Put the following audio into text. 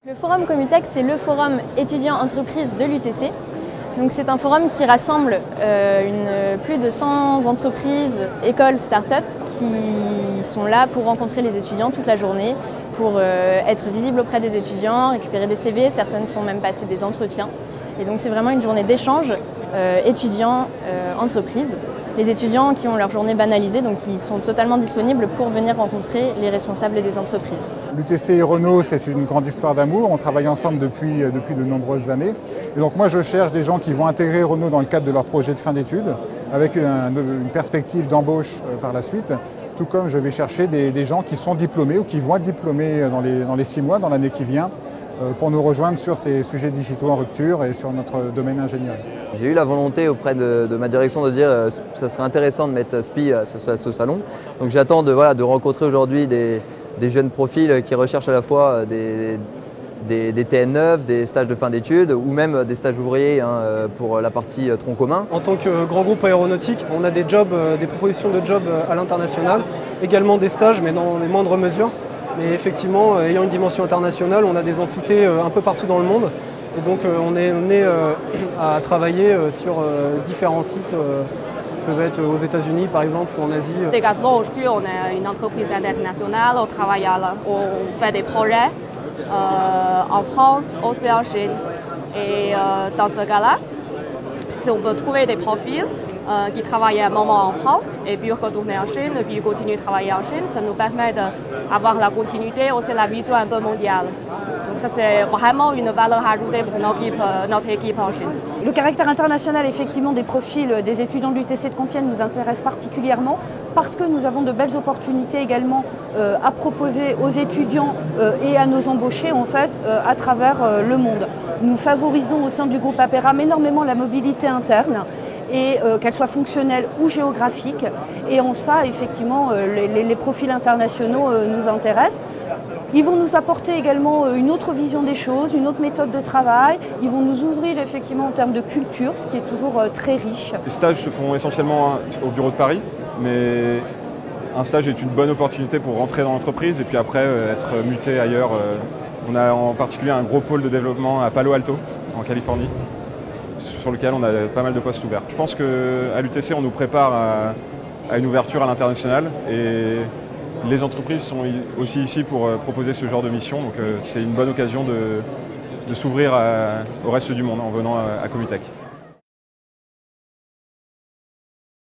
Le forum Comutech, c'est le forum étudiant-entreprise de l'UTC. Donc c'est un forum qui rassemble plus de 100 entreprises, écoles, start-up qui sont là pour rencontrer les étudiants toute la journée, pour être visibles auprès des étudiants, récupérer des CV, certaines font même passer des entretiens. Et donc c'est vraiment une journée d'échange étudiants-entreprises. Les étudiants qui ont leur journée banalisée, donc ils sont totalement disponibles pour venir rencontrer les responsables des entreprises. L'UTC et Renault, c'est une grande histoire d'amour. On travaille ensemble depuis de nombreuses années. Et donc moi, je cherche des gens qui vont intégrer Renault dans le cadre de leur projet de fin d'études, avec une perspective d'embauche par la suite. Tout comme je vais chercher des gens qui sont diplômés ou qui vont être diplômés dans les 6 mois, dans l'année qui vient, pour nous rejoindre sur ces sujets digitaux en rupture et sur notre domaine ingénieur. J'ai eu la volonté auprès de ma direction de dire que ça serait intéressant de mettre SPI à ce salon. Donc j'attends de rencontrer aujourd'hui des jeunes profils qui recherchent à la fois des TN9, des stages de fin d'études ou même des stages ouvriers pour la partie tronc commun. En tant que grand groupe aéronautique, on a des propositions de jobs à l'international, également des stages mais dans les moindres mesures. Et effectivement, ayant une dimension internationale, on a des entités un peu partout dans le monde. Et donc on est à travailler sur différents sites, peuvent être aux États-Unis par exemple ou en Asie. Decathlon, aujourd'hui, on est une entreprise internationale, on fait des projets en France, aussi en Chine. Et dans ce cas-là, si on peut trouver des profils qui travaillent un moment en France et puis retourner en Chine et puis continuer de travailler en Chine, ça nous permet d'avoir la continuité, aussi la vision un peu mondiale. Donc ça c'est vraiment une valeur ajoutée pour notre équipe en Chine. Le caractère international effectivement des profils des étudiants de l'UTC de Compiègne nous intéresse particulièrement parce que nous avons de belles opportunités également à proposer aux étudiants et à nos embauchés en fait à travers le monde. Nous favorisons au sein du groupe Aperam énormément la mobilité interne et qu'elle soit fonctionnelle ou géographique. Et en ça, effectivement, les profils internationaux nous intéressent. Ils vont nous apporter également une autre vision des choses, une autre méthode de travail. Ils vont nous ouvrir effectivement en termes de culture, ce qui est toujours très riche. Les stages se font essentiellement au bureau de Paris, mais un stage est une bonne opportunité pour rentrer dans l'entreprise et puis après être muté ailleurs. On a en particulier un gros pôle de développement à Palo Alto, en Californie, sur lequel on a pas mal de postes ouverts. Je pense qu'à l'UTC, on nous prépare à une ouverture à l'international et les entreprises sont aussi ici pour proposer ce genre de mission. Donc c'est une bonne occasion de s'ouvrir au reste du monde en venant à Comutech.